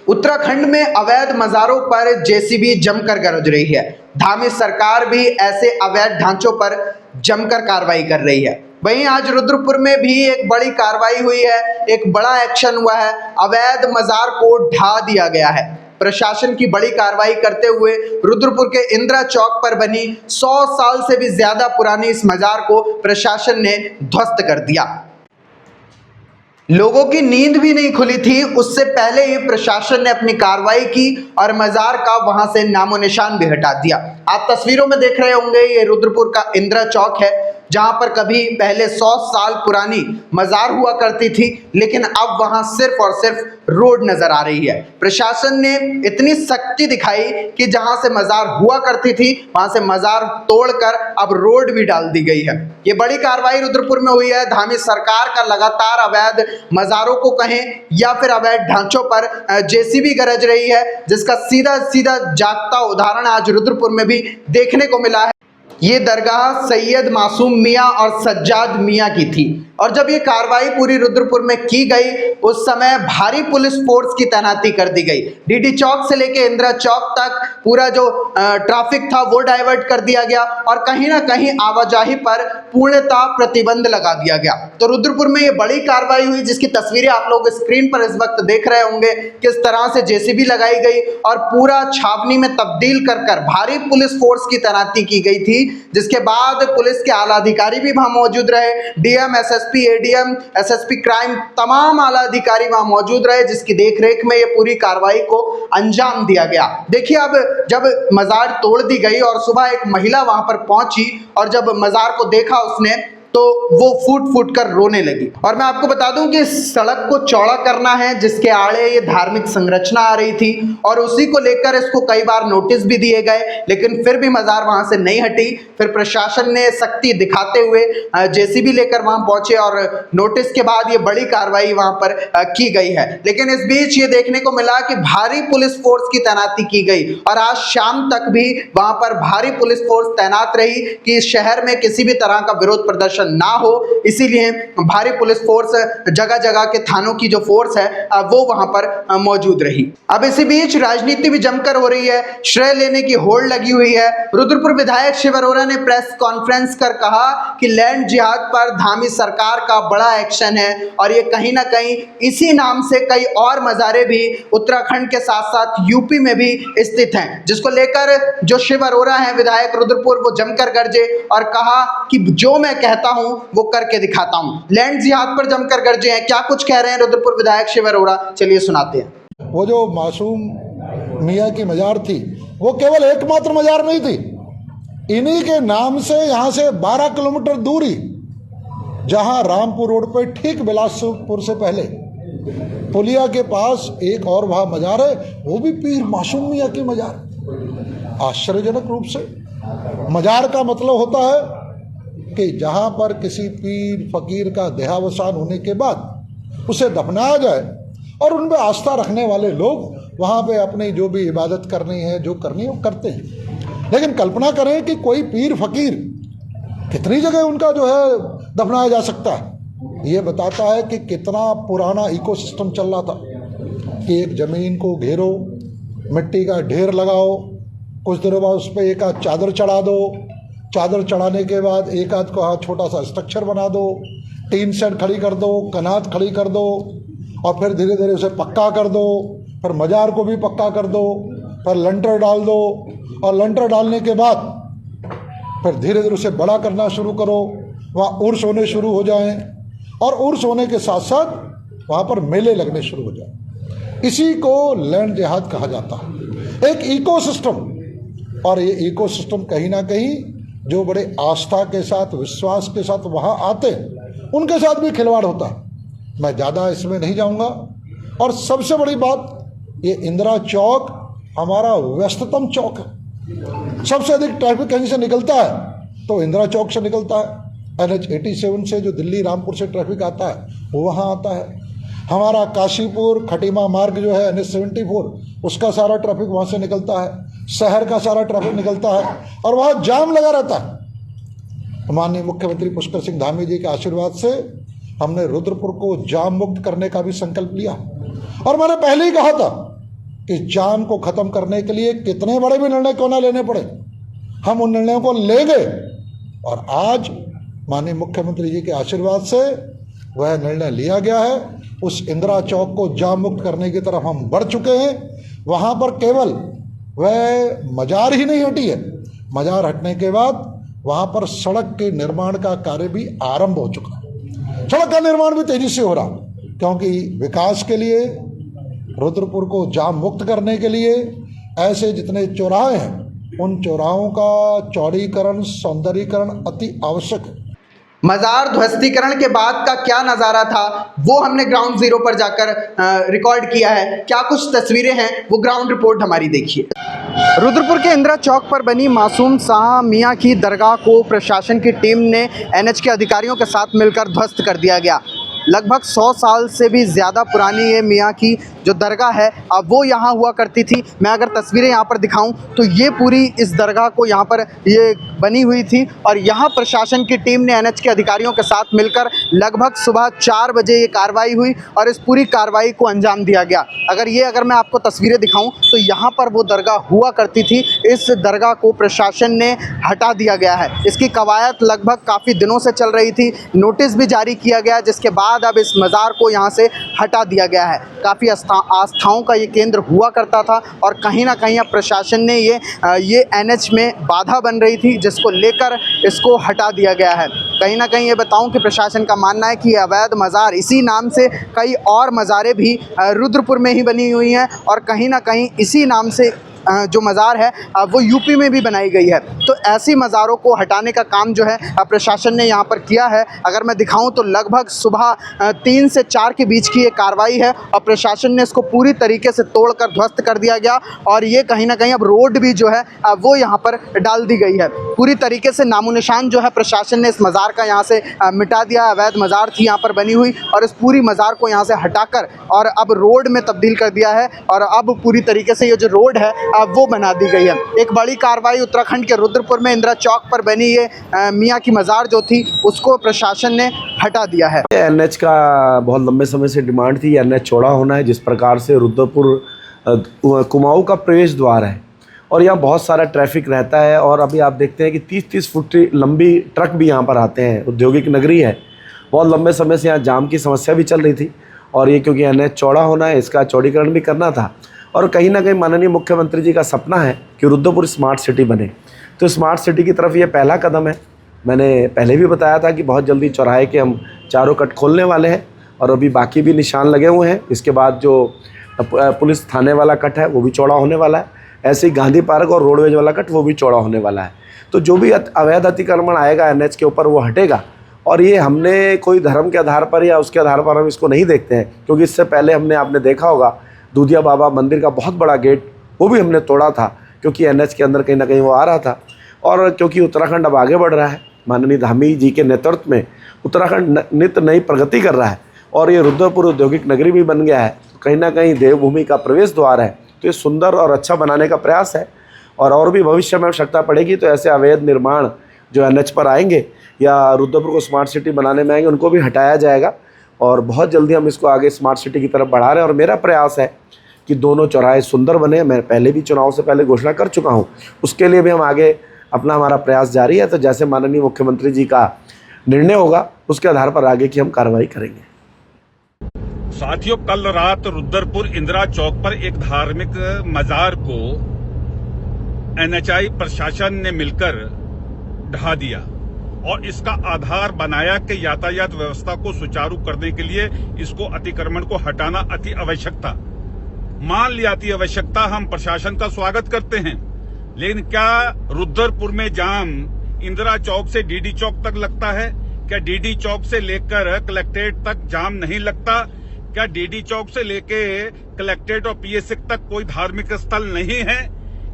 उत्तराखंड में अवैध मज़ारों पर जेसीबी जमकर गरज रही है। धामी सरकार भी ऐसे अवैध ढांचों पर जमकर कार्रवाई कर रही है। वहीं आज रुद्रपुर में भी एक बड़ी कार्रवाई हुई है, एक बड़ा एक्शन हुआ है। अवैध मज़ार को ढा दिया गया है। प्रशासन की बड़ी कार्रवाई करते हुए रुद्रपुर के इंदिरा चौक पर बनी 100 साल से भी ज्यादा पुरानी इस मज़ार को प्रशासन ने ध्वस्त कर दिया। लोगों की नींद भी नहीं खुली थी, उससे पहले ही प्रशासन ने अपनी कार्रवाई की और मज़ार का वहां से नामो निशान भी हटा दिया। आप तस्वीरों में देख रहे होंगे, ये रुद्रपुर का इंदिरा चौक है, जहां पर कभी पहले 100 साल पुरानी मज़ार हुआ करती थी, लेकिन अब वहां सिर्फ और सिर्फ रोड नजर आ रही है। प्रशासन ने इतनी सख्ती दिखाई कि जहां से मज़ार हुआ करती थी वहां से मज़ार तोड़कर अब रोड भी डाल दी गई है। ये बड़ी कार्रवाई रुद्रपुर में हुई है। धामी सरकार का लगातार अवैध मज़ारों को कहें या फिर अवैध ढांचों पर जेसीबी गरज रही है, जिसका सीधा सीधा जागता उदाहरण आज रुद्रपुर में भी देखने को मिला है। ये दरगाह सैयद मासूम मियाँ और सज्जाद मियाँ की थी, और जब ये कार्रवाई पूरी रुद्रपुर में की गई उस समय भारी पुलिस फोर्स की तैनाती कर दी गई। डीडी चौक से लेके इंदिरा चौक तक पूरा जो ट्रैफिक था वो डाइवर्ट कर दिया गया और कहीं ना कहीं आवाजाही पर पूर्णतः प्रतिबंध लगा दिया गया। तो रुद्रपुर में ये बड़ी कार्रवाई हुई, जिसकी तस्वीरें आप लोग स्क्रीन पर इस वक्त देख रहे होंगे। किस तरह से जेसीबी लगाई गई और पूरा छावनी में तब्दील कर भारी पुलिस फोर्स की तैनाती की गई थी, जिसके बाद पुलिस के आला अधिकारी भी वहां मौजूद रहे। DM, SSP, ADM, SSP crime, तमाम आला अधिकारी वहां मौजूद रहे, जिसकी देखरेख में ये पूरी कार्रवाई को अंजाम दिया गया। देखिए, अब जब मज़ार तोड़ दी गई और सुबह एक महिला वहां पर पहुंची और जब मज़ार को देखा उसने, तो वो फूट फूट कर रोने लगी। और मैं आपको बता दूं कि सड़क को चौड़ा करना है, जिसके आड़े ये धार्मिक संरचना आ रही थी और उसी को लेकर इसको कई बार नोटिस भी दिए गए, लेकिन फिर भी मज़ार वहां से नहीं हटी। फिर प्रशासन ने सख्ती दिखाते हुए जेसीबी लेकर वहां पहुंचे और नोटिस के बाद ये बड़ी कार्रवाई वहां पर की गई है। लेकिन इस बीच ये देखने को मिला कि भारी पुलिस फोर्स की तैनाती की गई और आज शाम तक भी वहां पर भारी पुलिस फोर्स तैनात रही कि शहर में किसी भी तरह का विरोध प्रदर्शन ना हो। इसीलिए भारी पुलिस फोर्स, जगह जगह के थानों की जो फोर्स है वो वहां पर मौजूद रही। अब इसी बीच राजनीति भी जमकर हो रही है, श्रेय लेने की होड़ लगी हुई है। रुद्रपुर विधायक शिव अरोड़ा ने प्रेस कॉन्फ्रेंस कर कहा कि लैंड जिहाद पर धामी सरकार का बड़ा एक्शन है और ये कहीं ना कहीं इसी नाम से कई और मज़ारें भी उत्तराखंड के साथ साथ यूपी में भी स्थित हैं, जिसको लेकर जो शिव अरोड़ा है विधायक रुद्रपुर, वो जमकर गरजे और कहा कि जो मैं कहता हूं वो करके दिखाता हूं। लैंड जिहाद पर जमकर गरजे हैं। क्या कुछ कह रहे हैं रुद्रपुर विधायक शिव अरोड़ा, चलिए सुनाते हैं। वो जो मासूम मियाँ की मज़ार थी वो केवल एकमात्र मज़ार नहीं थी। इन्हीं के नाम से यहाँ से 12 किलोमीटर दूरी, जहाँ रामपुर रोड पर ठीक बिलासपुर से पहले पुलिया के पास एक और वहाँ मज़ार है, वो भी पीर मासूम मियाँ की मज़ार। आश्चर्यजनक रूप से मज़ार का मतलब होता है कि जहाँ पर किसी पीर फकीर का देहावसान होने के बाद उसे दफनाया जाए और उन पर आस्था रखने वाले लोग वहाँ पे अपनी जो भी इबादत करनी है, जो करनी है वो करते हैं। लेकिन कल्पना करें कि कोई पीर फकीर कितनी जगह उनका जो है दफनाया जा सकता है। ये बताता है कि कितना पुराना इकोसिस्टम चल रहा था कि एक ज़मीन को घेरो, मिट्टी का ढेर लगाओ, कुछ देर बाद उस पर एक आध चादर चढ़ा दो, चादर चढ़ाने के बाद एक आध को छोटा सा स्ट्रक्चर बना दो, टीन शेड खड़ी कर दो, कनात खड़ी कर दो और फिर धीरे धीरे उसे पक्का कर दो, फिर मज़ार को भी पक्का कर दो, फिर लंटर डाल दो और लंटर डालने के बाद फिर धीरे धीरे उसे बड़ा करना शुरू करो। वहाँ उर्स होने शुरू हो जाएं और उर्स होने के साथ साथ वहाँ पर मेले लगने शुरू हो जाए। इसी को लैंड जिहाद कहा जाता है, एक इकोसिस्टम। और ये इकोसिस्टम कहीं ना कहीं जो बड़े आस्था के साथ, विश्वास के साथ वहाँ आते हैं, उनके साथ भी खिलवाड़ होता है। मैं ज़्यादा इसमें नहीं जाऊँगा। और सबसे बड़ी बात, ये इंदिरा चौक हमारा व्यस्ततम चौक है। सबसे अधिक ट्रैफिक कहीं से निकलता है तो इंदिरा चौक से निकलता है। NH87 से जो दिल्ली रामपुर से ट्रैफिक आता है वो वहाँ आता है। हमारा काशीपुर खटीमा मार्ग जो है NH74, उसका सारा ट्रैफिक वहाँ से निकलता है। शहर का सारा ट्रैफिक निकलता है और वहाँ जाम लगा रहता है। माननीय मुख्यमंत्री पुष्कर सिंह धामी जी के आशीर्वाद से हमने रुद्रपुर को जाम मुक्त करने का भी संकल्प लिया और मैंने पहले ही कहा था इस जाम को खत्म करने के लिए कितने बड़े भी निर्णय क्यों ना लेने पड़े, हम उन निर्णयों को लेंगे। और आज माननीय मुख्यमंत्री जी के आशीर्वाद से वह निर्णय लिया गया है। उस इंदिरा चौक को जाम मुक्त करने की तरफ हम बढ़ चुके हैं। वहां पर केवल वह मजार ही नहीं हटी है, मजार हटने के बाद वहां पर सड़क के निर्माण का कार्य भी आरंभ हो चुका है। सड़क का निर्माण भी तेजी से हो रहा, क्योंकि विकास के लिए, रुद्रपुर को जाम मुक्त करने के लिए ऐसे जितने चौराहे हैं उन चौराहों का चौड़ीकरण, सौंदर्यीकरण अति आवश्यक है। मजार ध्वस्तीकरण के बाद का क्या नज़ारा था वो हमने ग्राउंड जीरो पर जाकर रिकॉर्ड किया है। क्या कुछ तस्वीरें हैं वो ग्राउंड रिपोर्ट हमारी देखिए। रुद्रपुर के इंदिरा चौक पर बनी मासूम शाह मियाँ की दरगाह को प्रशासन की टीम ने एनएच के अधिकारियों के साथ मिलकर ध्वस्त कर दिया गया। लगभग 100 साल से भी ज़्यादा पुरानी ये मियाँ की जो दरगाह है अब वो यहाँ हुआ करती थी। मैं अगर तस्वीरें यहाँ पर दिखाऊं तो ये पूरी इस दरगाह को यहाँ पर ये बनी हुई थी और यहाँ प्रशासन की टीम ने एनएच के अधिकारियों के साथ मिलकर लगभग सुबह 4 बजे ये कार्रवाई हुई और इस पूरी कार्रवाई को अंजाम दिया गया। अगर मैं आपको तस्वीरें दिखाऊं तो यहाँ पर वो दरगाह हुआ करती थी, इस दरगाह को प्रशासन ने हटा दिया गया है। इसकी कवायद लगभग काफ़ी दिनों से चल रही थी, नोटिस भी जारी किया गया, जिसके बाद अब इस मज़ार को यहाँ से हटा दिया गया है। काफ़ी आस्थाओं का ये केंद्र हुआ करता था और कहीं ना कहीं अब प्रशासन ने ये एनएच में बाधा बन रही थी, जिसको लेकर इसको हटा दिया गया है। कहीं ना कहीं ये बताऊं कि प्रशासन का मानना है कि अवैध मज़ार, इसी नाम से कई और मज़ारें भी रुद्रपुर में ही बनी हुई हैं और कहीं ना कहीं इसी नाम से जो मज़ार है वो यूपी में भी बनाई गई है। तो ऐसी मज़ारों को हटाने का काम जो है प्रशासन ने यहाँ पर किया है। अगर मैं दिखाऊं तो लगभग सुबह 3 से 4 के बीच की ये कार्रवाई है और प्रशासन ने इसको पूरी तरीके से तोड़कर ध्वस्त कर दिया गया और ये कहीं ना कहीं अब रोड भी जो है वो यहाँ पर डाल दी गई है। पूरी तरीके से नामो निशान जो है प्रशासन ने इस मज़ार का यहाँ से मिटा दिया। अवैध मज़ार थी यहाँ पर बनी हुई और इस पूरी मज़ार को यहाँ से हटाकर और अब रोड में तब्दील कर दिया है और अब पूरी तरीके से ये जो रोड है वो बना दी गई है। एक बड़ी कार्रवाई उत्तराखंड के रुद्रपुर में इंदिरा चौक पर बनी ये मियाँ की मज़ार जो थी उसको प्रशासन ने हटा दिया है। एनएच का बहुत लंबे समय से डिमांड थी, एनएच चौड़ा होना है। जिस प्रकार से रुद्रपुर कुमाऊं का प्रवेश द्वार है और यहाँ बहुत सारा ट्रैफिक रहता है और अभी आप देखते हैं कि 30-30 फुट लंबी ट्रक भी यहाँ पर आते हैं। औद्योगिक नगरी है, बहुत लंबे समय से यहाँ जाम की समस्या भी चल रही थी और ये क्योंकि एनएच चौड़ा होना है इसका चौड़ीकरण भी करना था और कहीं ना कहीं माननीय मुख्यमंत्री जी का सपना है कि रुद्रपुर स्मार्ट सिटी बने। तो स्मार्ट सिटी की तरफ ये पहला कदम है। मैंने पहले भी बताया था कि बहुत जल्दी चौराहे के हम चारों कट खोलने वाले हैं और अभी बाकी भी निशान लगे हुए हैं। इसके बाद जो पुलिस थाने वाला कट है वो भी चौड़ा होने वाला है। ऐसे ही गांधी पार्क और रोडवेज वाला कट वो भी चौड़ा होने वाला है। तो जो भी अवैध अतिक्रमण आएगा एनएच के ऊपर वो हटेगा और ये हमने कोई धर्म के आधार पर या उसके आधार पर हम इसको नहीं देखते हैं, क्योंकि इससे पहले आपने देखा होगा दूधिया बाबा मंदिर का बहुत बड़ा गेट वो भी हमने तोड़ा था, क्योंकि एनएच के अंदर कहीं ना कहीं वो आ रहा था। और क्योंकि उत्तराखंड अब आगे बढ़ रहा है, माननीय धामी जी के नेतृत्व में उत्तराखंड नित्य नई प्रगति कर रहा है और ये रुद्रपुर औद्योगिक नगरी भी बन गया है। कहीं ना कहीं देवभूमि का प्रवेश द्वार है, तो ये सुंदर और अच्छा बनाने का प्रयास है और भी भविष्य में आवश्यकता पड़ेगी तो ऐसे अवैध निर्माण जो एनएच पर आएंगे या रुद्रपुर को स्मार्ट सिटी बनाने में आएंगे उनको भी हटाया जाएगा और बहुत जल्दी हम इसको आगे स्मार्ट सिटी की तरफ बढ़ा रहे हैं। और मेरा प्रयास है कि दोनों चौराहे सुंदर बने। मैं पहले भी चुनाव से पहले घोषणा कर चुका हूँ, उसके लिए भी हम आगे हमारा प्रयास जारी है। तो जैसे माननीय मुख्यमंत्री जी का निर्णय होगा उसके आधार पर आगे की हम कार्रवाई करेंगे। साथियों, कल रात रुद्रपुर इंदिरा चौक पर एक धार्मिक मजार को एनएचआई प्रशासन ने मिलकर ढहा दिया और इसका आधार बनाया कि यातायात व्यवस्था को सुचारू करने के लिए इसको अतिक्रमण को हटाना अति आवश्यक था। मान लिया अति आवश्यकता, हम प्रशासन का स्वागत करते हैं, लेकिन क्या रुद्रपुर में जाम इंदिरा चौक से डीडी चौक तक लगता है? क्या डीडी चौक से लेकर कलेक्ट्रेट तक जाम नहीं लगता? क्या डीडी चौक से लेके कलेक्ट्रेट और पीएससी तक कोई धार्मिक स्थल नहीं है?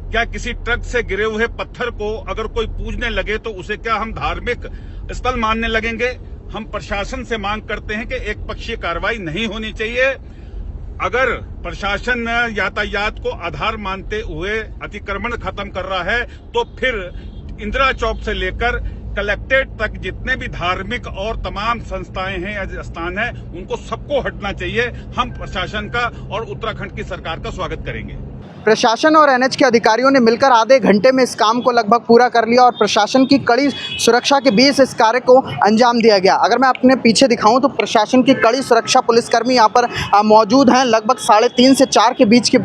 क्या किसी ट्रक से गिरे हुए पत्थर को अगर कोई पूजने लगे तो उसे क्या हम धार्मिक स्थल मानने लगेंगे? हम प्रशासन से मांग करते हैं कि एक पक्षीय कार्रवाई नहीं होनी चाहिए। अगर प्रशासन यातायात को आधार मानते हुए अतिक्रमण खत्म कर रहा है तो फिर इंदिरा चौक से लेकर कलेक्टेड तक जितने भी धार्मिक और तमाम संस्थाएं हैं या स्थान है, उनको सबको हटना चाहिए। हम प्रशासन का और उत्तराखंड की सरकार का स्वागत करेंगे। प्रशासन और एनएच के अधिकारियों ने मिलकर आधे घंटे में इस काम को लगभग पूरा कर लिया और प्रशासन की कड़ी सुरक्षा के बीच इस कार्य को अंजाम दिया गया। अगर मैं अपने पीछे दिखाऊं तो प्रशासन की कड़ी सुरक्षा पुलिसकर्मी यहाँ पर मौजूद हैं। लगभग 3:30 से 4 के बीच के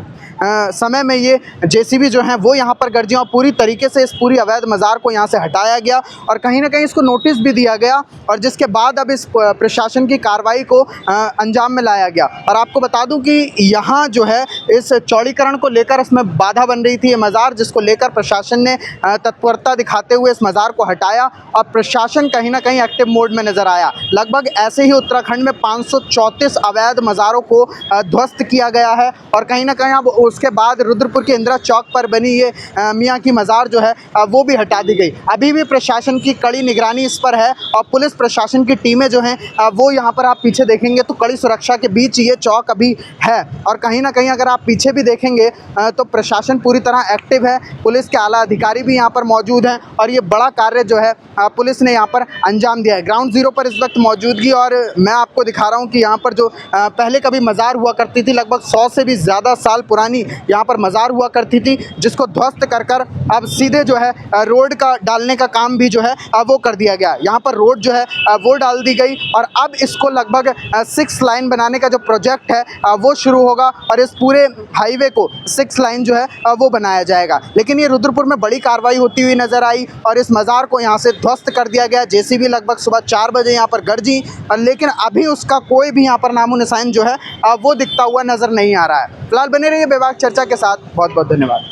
समय में ये जेसीबी जो हैं वो यहाँ पर गर्जियाँ और पूरी तरीके से इस पूरी अवैध मज़ार को यहाँ से हटाया गया और कहीं ना कहीं इसको नोटिस भी दिया गया और जिसके बाद अब इस प्रशासन की कार्रवाई को अंजाम में लाया गया। और आपको बता दूं कि यहाँ जो है इस चौड़ीकरण को लेकर इसमें बाधा बन रही थी ये मज़ार, जिसको लेकर प्रशासन ने तत्परता दिखाते हुए इस मज़ार को हटाया और प्रशासन कहीं ना कहीं एक्टिव मोड में नज़र आया। लगभग ऐसे ही उत्तराखंड में 534 अवैध मज़ारों को ध्वस्त किया गया है और कहीं ना कहीं अब उसके बाद रुद्रपुर के इंदिरा चौक पर बनी ये मियाँ की मज़ार जो है वो भी हटा दी गई। अभी भी प्रशासन की कड़ी निगरानी इस पर है और पुलिस प्रशासन की टीमें जो हैं वो यहाँ पर आप पीछे देखेंगे तो कड़ी सुरक्षा के बीच ये चौक अभी है और कहीं ना कहीं अगर आप पीछे भी देखेंगे तो प्रशासन पूरी तरह एक्टिव है। पुलिस के आला अधिकारी भी यहाँ पर मौजूद हैं और ये बड़ा कार्य जो है पुलिस ने यहाँ पर अंजाम दिया है। ग्राउंड ज़ीरो पर इस वक्त मौजूदगी और मैं आपको दिखा रहा हूँ कि यहाँ पर जो पहले कभी मज़ार हुआ करती थी, लगभग 100 से भी ज़्यादा साल पुरानी यहाँ पर मज़ार हुआ करती थी, जिसको ध्वस्त कर कर अब सीधे जो है रोड का डालने का काम भी जो है वो कर दिया गया। यहाँ पर रोड जो है वो डाल दी गई और अब इसको लगभग 6 लाइन बनाने का जो प्रोजेक्ट है वो शुरू होगा और इस पूरे हाईवे को 6 लाइन जो है वो बनाया जाएगा। लेकिन ये रुद्रपुर में बड़ी कार्रवाई होती हुई नज़र आई और इस मज़ार को यहाँ से ध्वस्त कर दिया गया। जेसीबी लगभग सुबह 4 बजे यहाँ पर गर्जी, लेकिन अभी उसका कोई भी यहाँ पर नामो निशान जो है वो दिखता हुआ नज़र नहीं आ रहा है। फिलहाल बने रहिए बेबाक चर्चा के साथ। बहुत बहुत धन्यवाद।